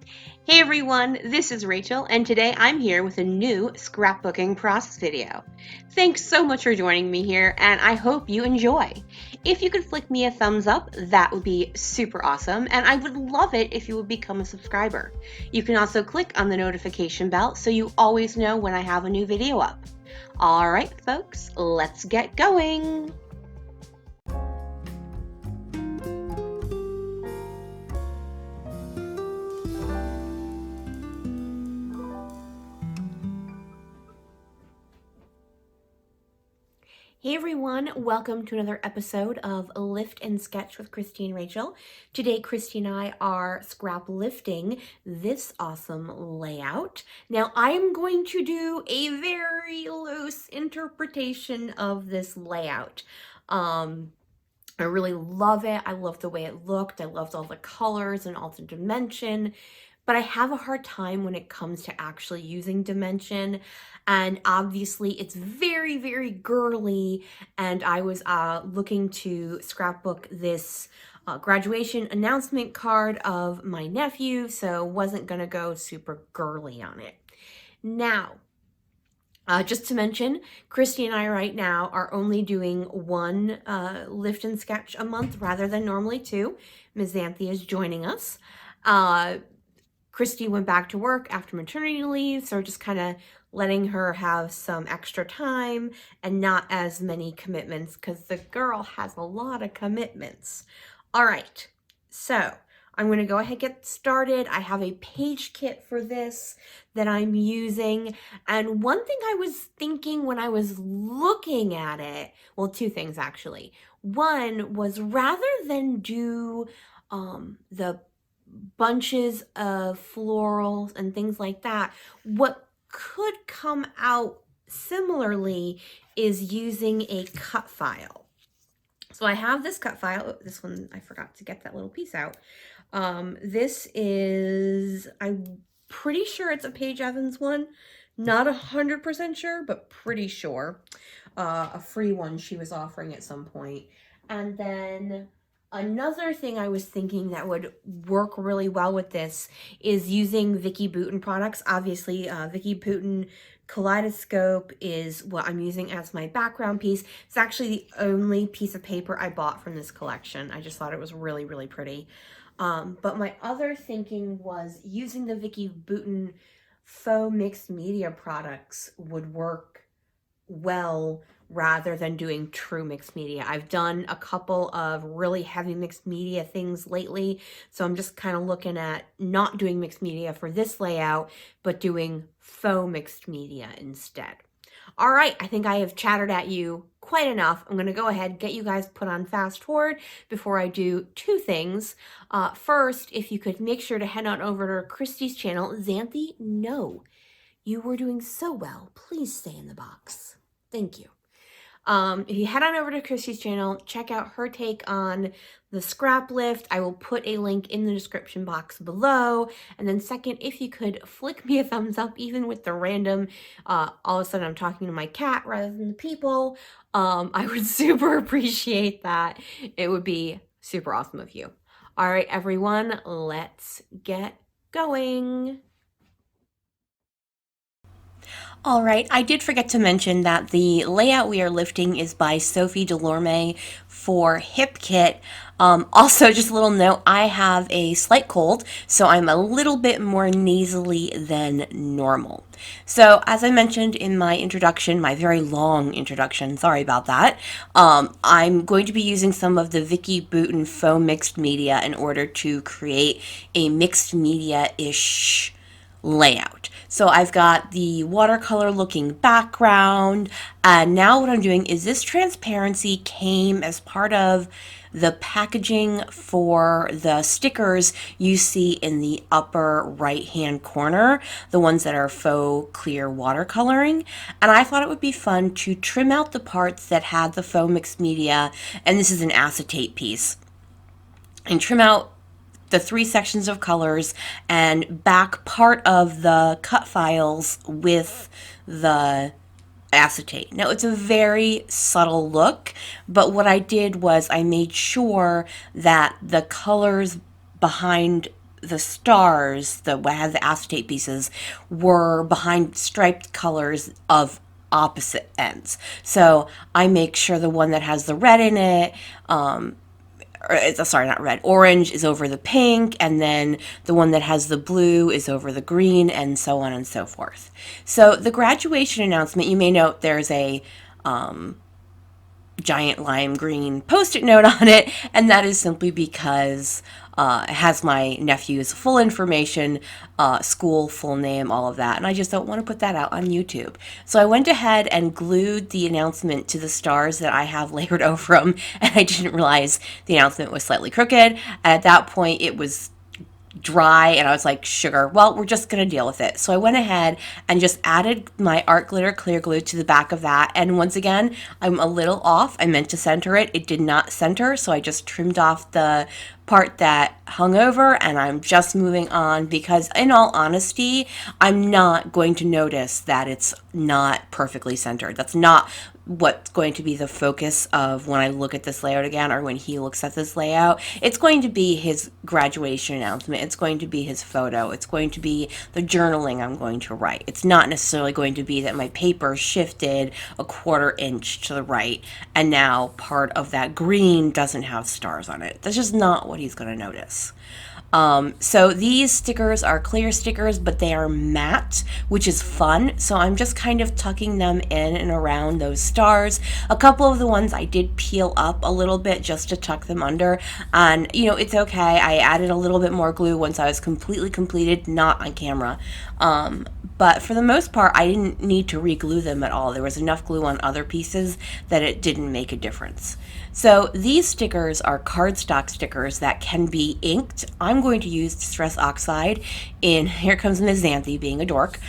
Hey everyone, this is Rachel, and today I'm here with a new scrapbooking process video. Thanks so much for joining me here, and I hope you enjoy. If you could flick me a thumbs up, that would be super awesome, and I would love it if you would become a subscriber. You can also click on the notification bell so you always know when I have a new video up. Alright folks, let's get going! Hey everyone, welcome to another episode of Lift and Sketch with Christy and Rachel. Today, Christy and I are scrap lifting this awesome layout. Now, I am going to do a very loose interpretation of this layout. I really love it. I love the way it looked. I loved all the colors and all the dimension. But I have a hard time when it comes to actually using dimension. And obviously it's very, very girly. And I was looking to scrapbook this graduation announcement card of my nephew, so wasn't gonna go super girly on it. Now, just to mention, Christy and I right now are only doing one lift and sketch a month rather than normally two. Ms. Xanthi is joining us. Christy went back to work after maternity leave, so just kind of letting her have some extra time and not as many commitments because the girl has a lot of commitments. All right, so I'm going to go ahead and get started. I have a page kit for this that I'm using. And one thing I was thinking when I was looking at it, well, two things actually. One was rather than do the bunches of florals and things like that, what could come out similarly is using a cut file. So I have this cut file. This one, I forgot to get that little piece out. This is, I'm pretty sure it's a Paige Evans one. Not 100% sure, but pretty sure. A free one she was offering at some point. And then another thing I was thinking that would work really well with this is using Vicki Boutin products. Obviously, Vicki Boutin Kaleidoscope is what I'm using as my background piece. It's actually the only piece of paper I bought from this collection. I just thought it was really, really pretty. But my other thinking was using the Vicki Boutin faux mixed media products would work well rather than doing true mixed media. I've done a couple of really heavy mixed media things lately, so I'm just kind of looking at not doing mixed media for this layout, but doing faux mixed media instead. All right, I think I have chattered at you quite enough. I'm going to go ahead and get you guys put on fast forward before I do two things. First, if you could make sure to head on over to Christy's channel. Xanthi, no, you were doing so well. Please stay in the box. Thank you. If you head on over to Christy's channel, check out her take on the scrap lift. I will put a link in the description box below. And then second, if you could flick me a thumbs up, even with the random, all of a sudden I'm talking to my cat rather than the people, I would super appreciate that. It would be super awesome of you. All right, everyone, let's get going. All right, I did forget to mention that the layout we are lifting is by Sophia Delorme for Hip Kit. Also, just a little note, I have a slight cold, so I'm a little bit more nasally than normal. So, as I mentioned in my introduction, my very long introduction, sorry about that, I'm going to be using some of the Vicki Boutin faux mixed media in order to create a mixed media-ish layout. So I've got the watercolor looking background, and now what I'm doing is this transparency came as part of the packaging for the stickers you see in the upper right hand corner, the ones that are faux clear watercoloring, and I thought it would be fun to trim out the parts that had the faux mixed media, and this is an acetate piece, and trim out the three sections of colors and back part of the cut files with the acetate. Now it's a very subtle look, but what I did was I made sure that the colors behind the stars, what has the acetate pieces, were behind striped colors of opposite ends. So I make sure the one that has the red in it, sorry, not red, orange is over the pink, and then the one that has the blue is over the green, and so on and so forth. So the graduation announcement, you may note there's a giant lime green post-it note on it, and that is simply because it has my nephew's full information, school, full name, all of that, and I just don't want to put that out on YouTube. So I went ahead and glued the announcement to the stars that I have layered over them, and I didn't realize the announcement was slightly crooked, and at that point it was dry, and I was like, sugar, well, we're just gonna deal with it. So I went ahead and just added my art glitter clear glue to the back of that, and once again, I'm a little off. I meant to center it. It did not center, so I just trimmed off the part that hung over, and I'm just moving on because, in all honesty, I'm not going to notice that it's not perfectly centered. That's not what's going to be the focus of when I look at this layout again, or when he looks at this layout. It's going to be his graduation announcement. It's going to be his photo. It's going to be the journaling I'm going to write. It's not necessarily going to be that my paper shifted a 1/4 inch to the right and now part of that green doesn't have stars on it. That's just not what he's going to notice. So these stickers are clear stickers, but they are matte, which is fun. So I'm just kind of tucking them in and around those stars. A couple of the ones I did peel up a little bit just to tuck them under, and you know, it's okay. I added a little bit more glue once I was completely completed, not on camera. But for the most part, I didn't need to re-glue them at all. There was enough glue on other pieces that it didn't make a difference. So these stickers are cardstock stickers that can be inked. I'm going to use Distress Oxide in, here comes Ms. Xanthe being a dork,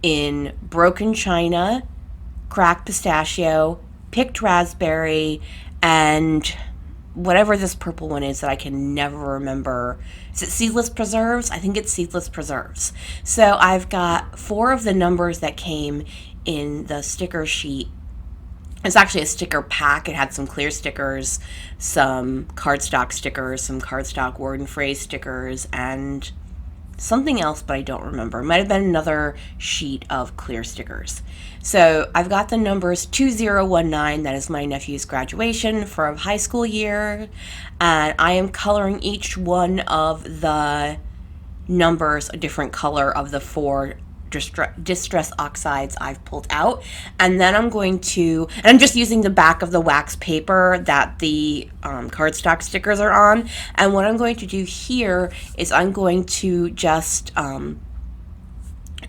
in Broken China, Cracked Pistachio, Picked Raspberry, and whatever this purple one is that I can never remember. Is it Seedless Preserves? I think it's Seedless Preserves. So I've got 4 of the numbers that came in the sticker sheet. It's actually a sticker pack. It had some clear stickers, some cardstock stickers, some cardstock word and phrase stickers, and something else, but I don't remember. It might have been another sheet of clear stickers. So I've got the numbers 2019, that is my nephew's graduation for a high school year, and I am coloring each one of the numbers a different color of the 4 Distress Oxides I've pulled out, and then I'm going to, and I'm just using the back of the wax paper that the cardstock stickers are on, and what I'm going to do here is I'm going to just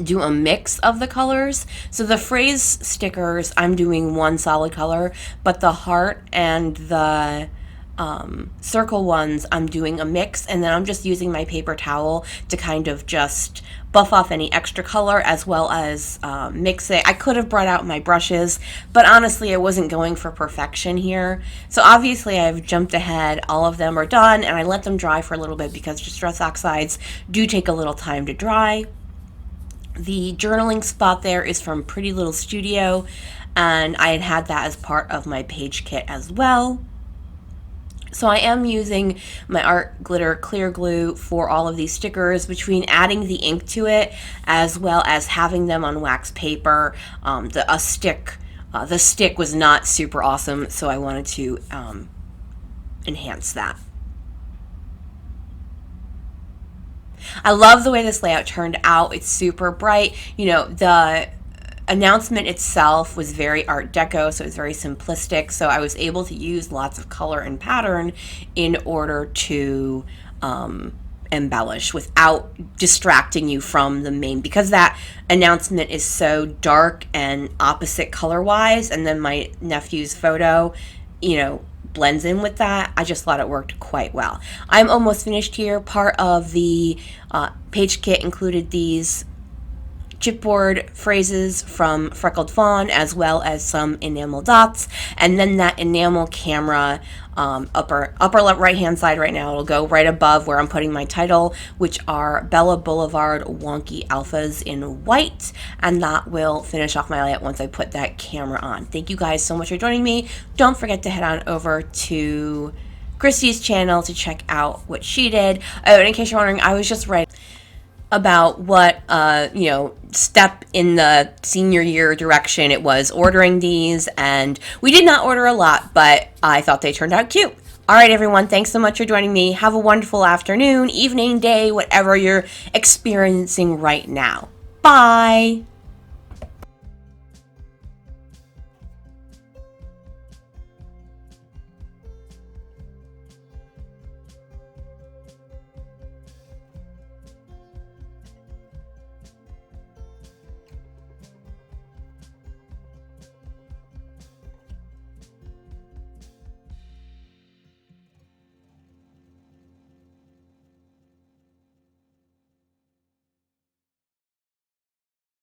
do a mix of the colors. So the phrase stickers, I'm doing one solid color, but the heart and the circle ones, I'm doing a mix, and then I'm just using my paper towel to kind of just buff off any extra color as well as mix it. I could have brought out my brushes, but honestly I wasn't going for perfection here. So obviously I've jumped ahead. All of them are done, and I let them dry for a little bit because Distress Oxides do take a little time to dry. The journaling spot there is from Pretty Little Studio, and I had that as part of my page kit as well. So I am using my art glitter clear glue for all of these stickers, between adding the ink to it as well as having them on wax paper. The stick was not super awesome, so I wanted to enhance that. I love the way this layout turned out. It's super bright. You know, the announcement itself was very art deco, so it's very simplistic, so I was able to use lots of color and pattern in order to embellish without distracting you from the main, because that announcement is so dark and opposite color wise, and then my nephew's photo, you know, blends in with that. I just thought it worked quite well. I'm almost finished here. Part of the page kit included these chipboard phrases from Freckled Fawn, as well as some enamel dots, and then that enamel camera, upper left right hand side right now, it'll go right above where I'm putting my title, which are Bella Boulevard Wonky Alphas in white, and that will finish off my layout once I put that camera on. Thank you guys so much for joining me. Don't forget to head on over to Christy's channel to check out what she did. Oh, and in case you're wondering, I was just writing about what, step in the senior year direction it was ordering these, and we did not order a lot, but I thought they turned out cute. All right, everyone, thanks so much for joining me. Have a wonderful afternoon, evening, day, whatever you're experiencing right now. Bye!